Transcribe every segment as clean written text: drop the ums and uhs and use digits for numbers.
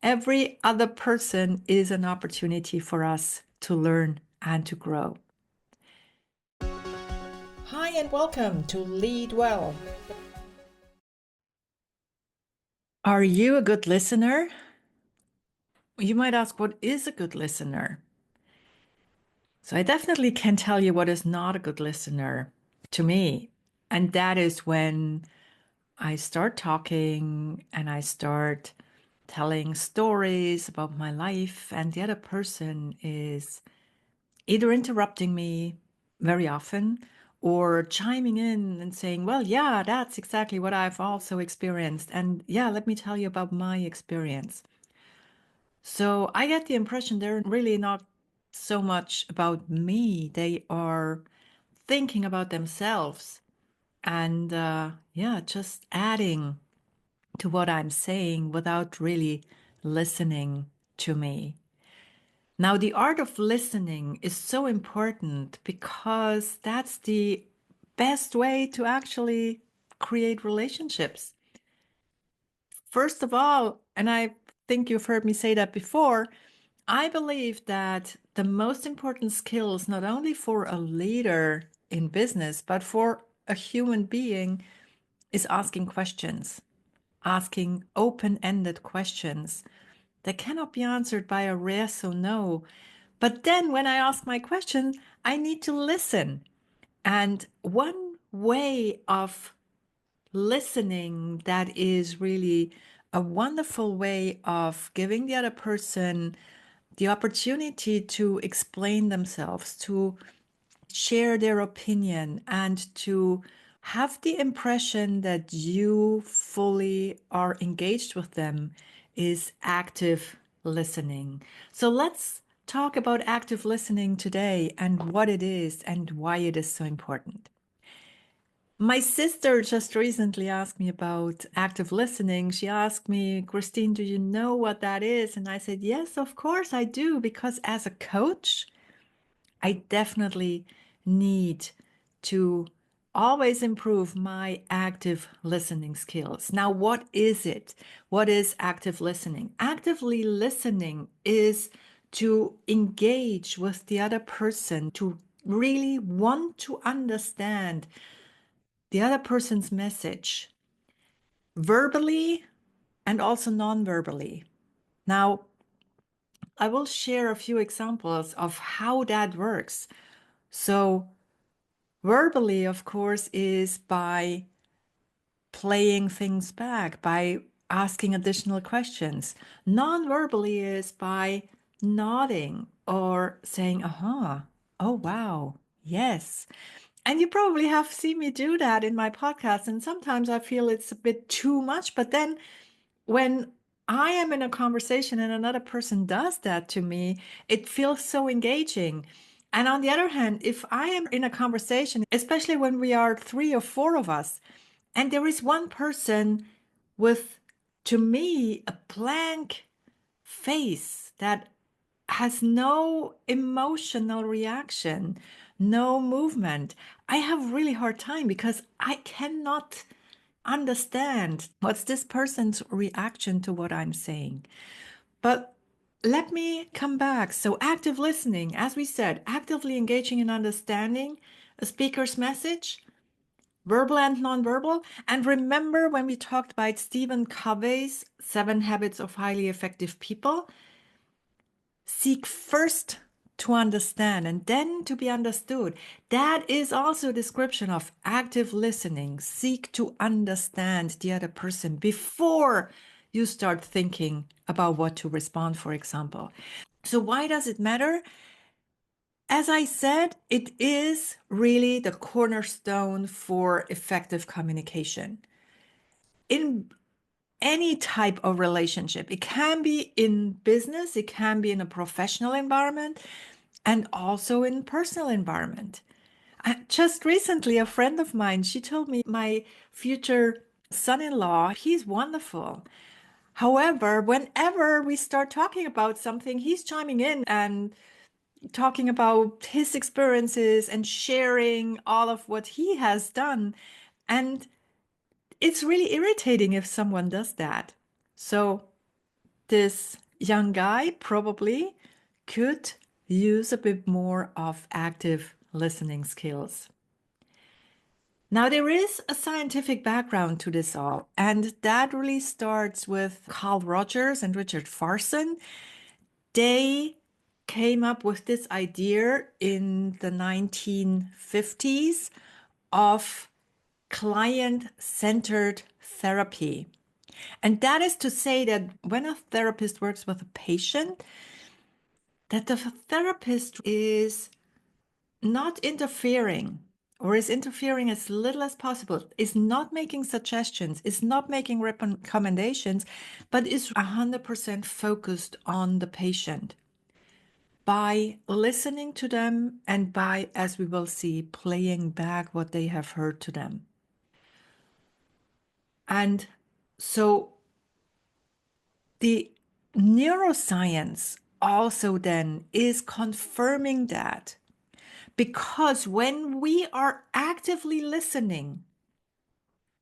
Every other person is an opportunity for us to learn and to grow. Hi, and welcome to Lead Well. Are you a good listener? You might ask, what is a good listener? So I definitely can tell you what is not a good listener to me. And that is when I start talking and I start telling stories about my life, and the other person is either interrupting me very often or chiming in and saying, well, yeah, that's exactly what I've also experienced. And yeah, let me tell you about my experience. So I get the impression they're really not so much about me. They are thinking about themselves and, yeah, just adding to what I'm saying without really listening to me. Now, the art of listening is so important because that's the best way to actually create relationships. First of all, and I think you've heard me say that before, I believe that the most important skills, not only for a leader in business, but for a human being, is asking questions, asking open-ended questions that cannot be answered by a yes or no. But then when I ask my question, I need to listen. And one way of listening that is really a wonderful way of giving the other person the opportunity to explain themselves, to share their opinion, and to have the impression that you fully are engaged with them is active listening. So let's talk about active listening today and what it is and why it is so important. My sister just recently asked me about active listening. She asked me, Christine, do you know what that is? And I said, yes, of course I do, because as a coach, I definitely need to always improve my active listening skills. Now, what is it? What is active listening? Actively listening is to engage with the other person, to really want to understand the other person's message verbally and also non-verbally. Now, I will share a few examples of how that works. So, verbally, of course, is by playing things back, by asking additional questions. Non-verbally is by nodding or saying, aha, oh, wow, yes. And you probably have seen me do that in my podcast. And sometimes I feel it's a bit too much. But then when I am in a conversation and another person does that to me, it feels so engaging. And on the other hand, if I am in a conversation, especially when we are three or four of us, and there is one person with, to me, a blank face that has no emotional reaction, no movement, I have a really hard time because I cannot understand what's this person's reaction to what I'm saying. But let me come back. So, active listening, as we said, actively engaging in understanding a speaker's message, verbal and nonverbal. And remember when we talked about Stephen Covey's 7 Habits of Highly Effective People? Seek first to understand and then to be understood. That is also a description of active listening. Seek to understand the other person before you start thinking about what to respond, for example. So, why does it matter? As I said, it is really the cornerstone for effective communication in any type of relationship. It can be in business, it can be in a professional environment, and also in personal environment. Just recently, a friend of mine, she told me my future son-in-law, he's wonderful. However, whenever we start talking about something, he's chiming in and talking about his experiences and sharing all of what he has done. And it's really irritating if someone does that. So this young guy probably could use a bit more of active listening skills. Now, there is a scientific background to this all, and that really starts with Carl Rogers and Richard Farson. They came up with this idea in the 1950s of client-centered therapy. And that is to say that when a therapist works with a patient, that the therapist is not interfering or is interfering as little as possible, is not making suggestions, is not making recommendations, but is 100% focused on the patient by listening to them and by, as we will see, playing back what they have heard to them. And so the neuroscience also then is confirming that, because when we are actively listening,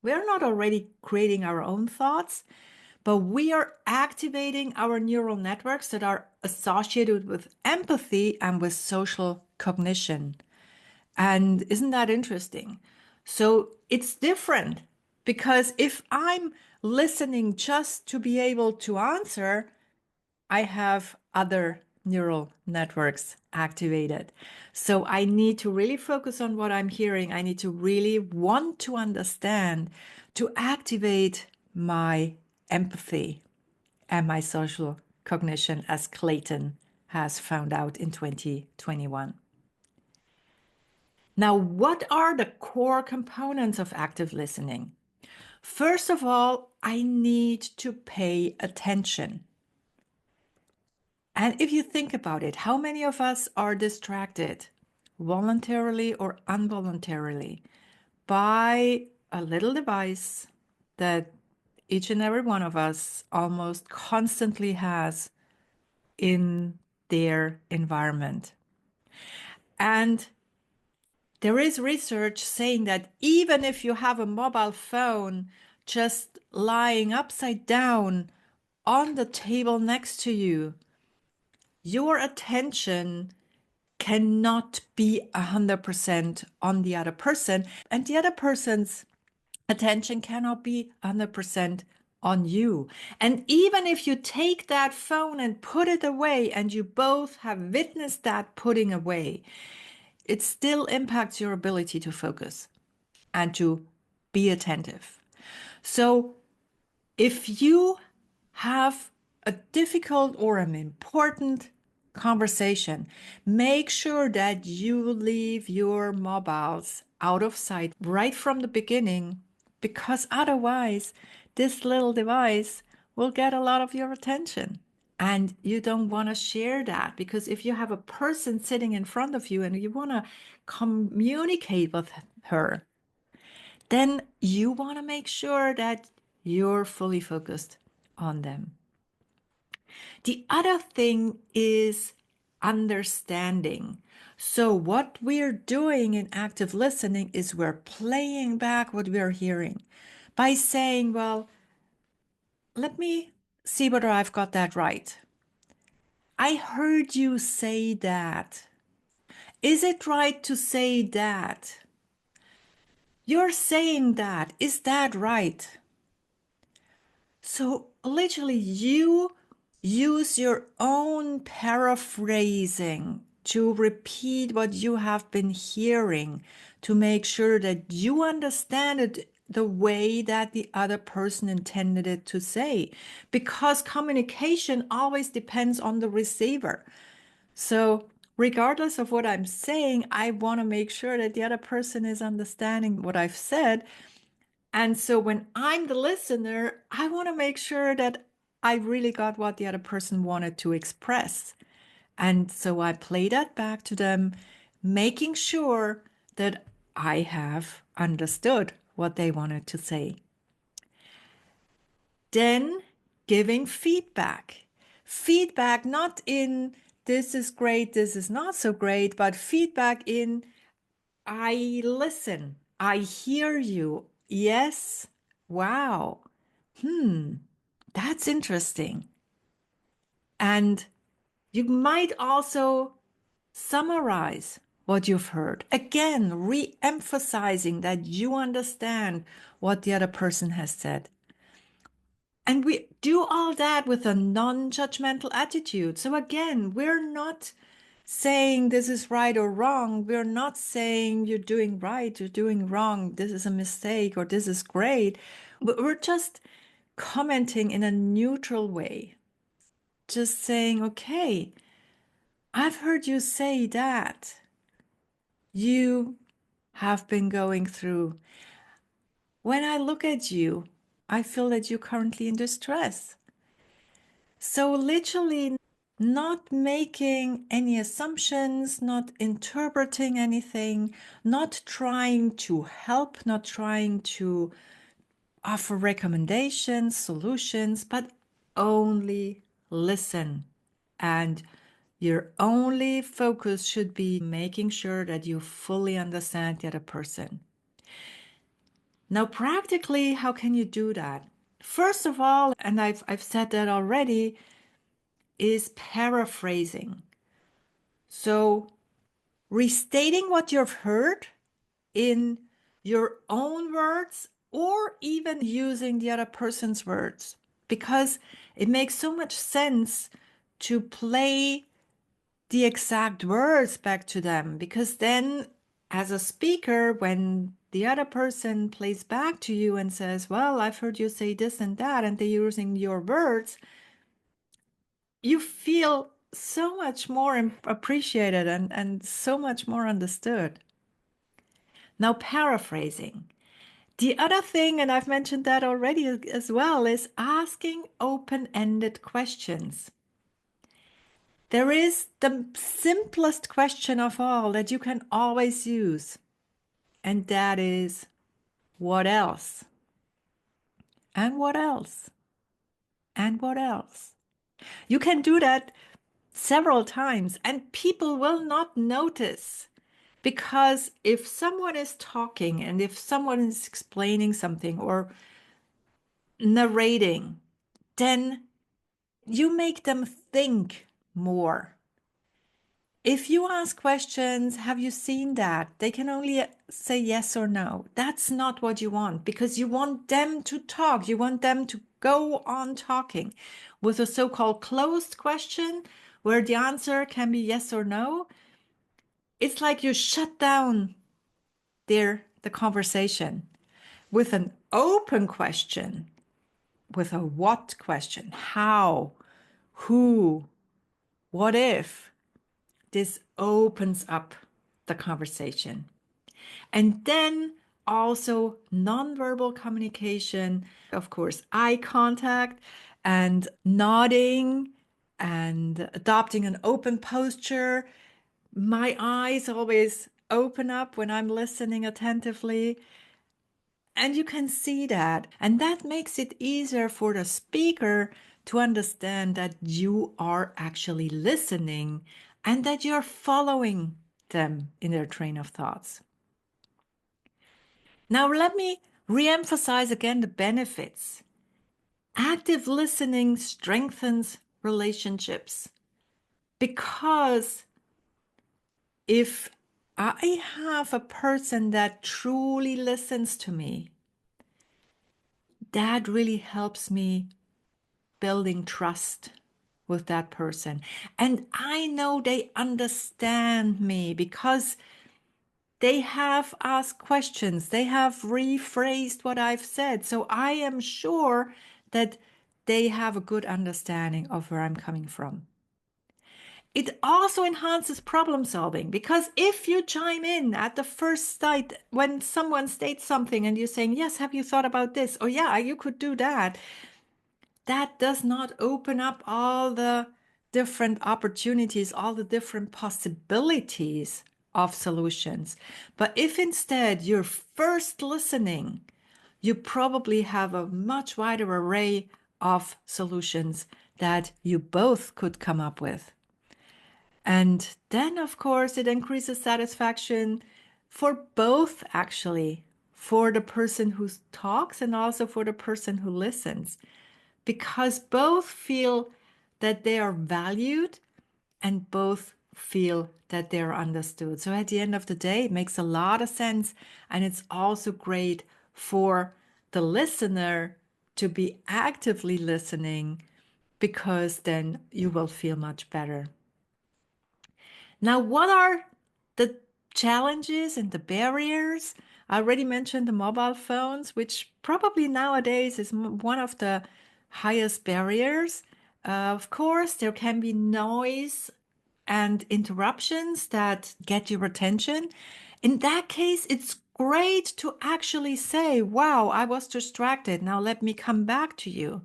we are not already creating our own thoughts, but we are activating our neural networks that are associated with empathy and with social cognition. And isn't that interesting? So it's different, because if I'm listening just to be able to answer, I have other neural networks activated. So I need to really focus on what I'm hearing. I need to really want to understand to activate my empathy and my social cognition, as Clayton has found out in 2021. Now, what are the core components of active listening? First of all, I need to pay attention. And if you think about it, how many of us are distracted, voluntarily or involuntarily, by a little device that each and every one of us almost constantly has in their environment? And there is research saying that even if you have a mobile phone just lying upside down on the table next to you, your attention cannot be 100% on the other person, and the other person's attention cannot be 100% on you. And even if you take that phone and put it away, and you both have witnessed that putting away, it still impacts your ability to focus and to be attentive. So if you have a difficult or an important conversation, make sure that you leave your mobiles out of sight right from the beginning, because otherwise this little device will get a lot of your attention. And you don't want to share that, because if you have a person sitting in front of you and you want to communicate with her, then you want to make sure that you're fully focused on them. The other thing is understanding. So what we're doing in active listening is we're playing back what we're hearing by saying, well, let me see whether I've got that right. I heard you say that. Is it right to say that? You're saying that. Is that right? So literally, you use your own paraphrasing to repeat what you have been hearing to make sure that you understand it the way that the other person intended it to say, because communication always depends on the receiver. So regardless of what I'm saying, I want to make sure that the other person is understanding what I've said. And so when I'm the listener, I want to make sure that I really got what the other person wanted to express. And so I play that back to them, making sure that I have understood what they wanted to say. Then giving feedback. Feedback not in this is great, this is not so great, but feedback in I listen, I hear you. Yes, wow. That's interesting. And you might also summarize what you've heard. Again, re emphasizing that you understand what the other person has said. And we do all that with a non judgmental attitude. So, again, we're not saying this is right or wrong. We're not saying you're doing right, you're doing wrong, this is a mistake, or this is great. We're just commenting in a neutral way, just saying, okay, I've heard you say that. You have been going through. When I look at you, I feel that you're currently in distress. So, literally, not making any assumptions, not interpreting anything, not trying to help, not trying to offer recommendations, solutions, but only listen. And your only focus should be making sure that you fully understand the other person. Now, practically, how can you do that? First of all, and I've said that already, is paraphrasing. So, restating what you've heard in your own words or even using the other person's words, because it makes so much sense to play the exact words back to them, because then, as a speaker, when the other person plays back to you and says, well, I've heard you say this and that, and they're using your words, you feel so much more appreciated and so much more understood. Now, paraphrasing. The other thing, and I've mentioned that already as well, is asking open ended questions. There is the simplest question of all that you can always use, and that is, what else? And what else? And what else? You can do that several times, and people will not notice. Because if someone is talking and if someone is explaining something or narrating, then you make them think more. If you ask questions, have you seen that? They can only say yes or no. That's not what you want, because you want them to talk. You want them to go on talking. With a so-called closed question, where the answer can be yes or no, it's like you shut down the conversation. With an open question, with a what question, how, who, what if, this opens up the conversation. And then also nonverbal communication, of course, eye contact and nodding and adopting an open posture. My eyes always open up when I'm listening attentively. And you can see that. And that makes it easier for the speaker to understand that you are actually listening and that you're following them in their train of thoughts. Now, let me re-emphasize again the benefits. Active listening strengthens relationships, because if I have a person that truly listens to me, that really helps me building trust with that person. And I know they understand me because they have asked questions, they have rephrased what I've said. So I am sure that they have a good understanding of where I'm coming from. It also enhances problem solving, because if you chime in at the first sight when someone states something and you're saying, yes, have you thought about this? Or yeah, you could do that. That does not open up all the different opportunities, all the different possibilities of solutions. But if instead you're first listening, you probably have a much wider array of solutions that you both could come up with. And then, of course, it increases satisfaction for both, actually, for the person who talks and also for the person who listens, because both feel that they are valued and both feel that they're understood. So at the end of the day, it makes a lot of sense. And it's also great for the listener to be actively listening, because then you will feel much better. Now, what are the challenges and the barriers? I already mentioned the mobile phones, which probably nowadays is one of the highest barriers. Of course, there can be noise and interruptions that get your attention. In that case, it's great to actually say, wow, I was distracted. Now let me come back to you.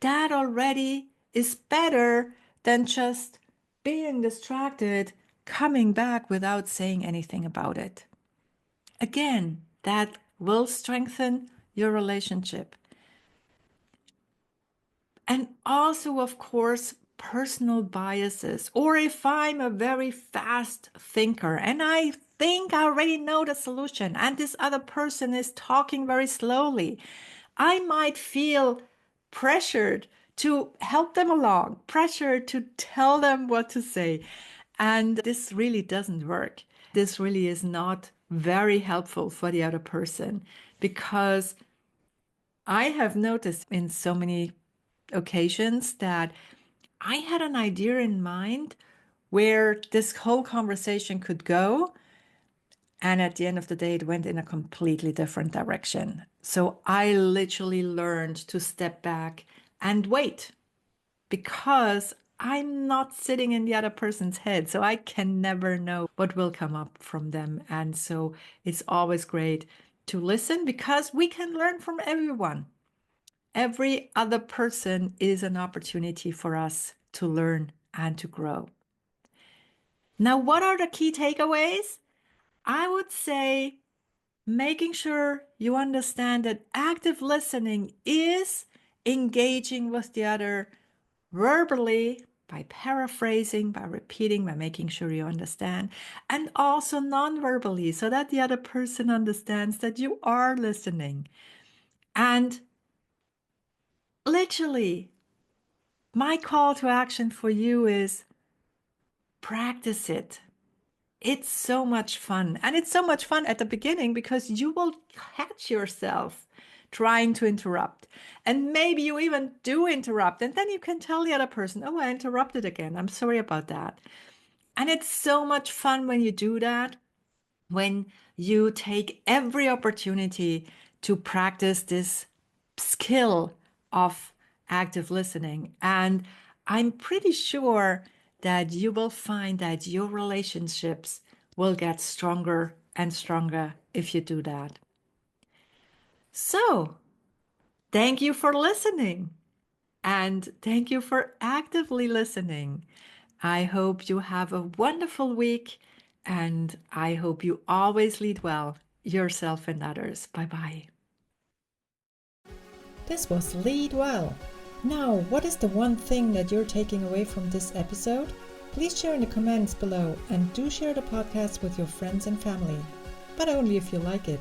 That already is better than just being distracted, coming back without saying anything about it. Again, that will strengthen your relationship. And also, of course, personal biases. Or if I'm a very fast thinker and I think I already know the solution and this other person is talking very slowly, I might feel pressured to help them along, pressured to tell them what to say. And this really doesn't work. This really is not very helpful for the other person, because I have noticed in so many occasions that I had an idea in mind where this whole conversation could go. And at the end of the day, it went in a completely different direction. So I literally learned to step back and wait, because I'm not sitting in the other person's head. So I can never know what will come up from them. And so it's always great to listen, because we can learn from everyone. Every other person is an opportunity for us to learn and to grow. Now, what are the key takeaways? I would say making sure you understand that active listening is engaging with the other verbally, by paraphrasing, by repeating, by making sure you understand, and also non-verbally, so that the other person understands that you are listening. And literally, my call to action for you is practice it. It's so much fun. And it's so much fun at the beginning, because you will catch yourself trying to interrupt. And maybe you even do interrupt. And then you can tell the other person, oh, I interrupted again. I'm sorry about that. And it's so much fun when you do that, when you take every opportunity to practice this skill of active listening. And I'm pretty sure that you will find that your relationships will get stronger and stronger if you do that. So, thank you for listening, and thank you for actively listening. I hope you have a wonderful week, and I hope you always lead well, yourself and others. Bye bye. This was Lead Well. Now, what is the one thing that you're taking away from this episode? Please share in the comments below, and do share the podcast with your friends and family, but only if you like it.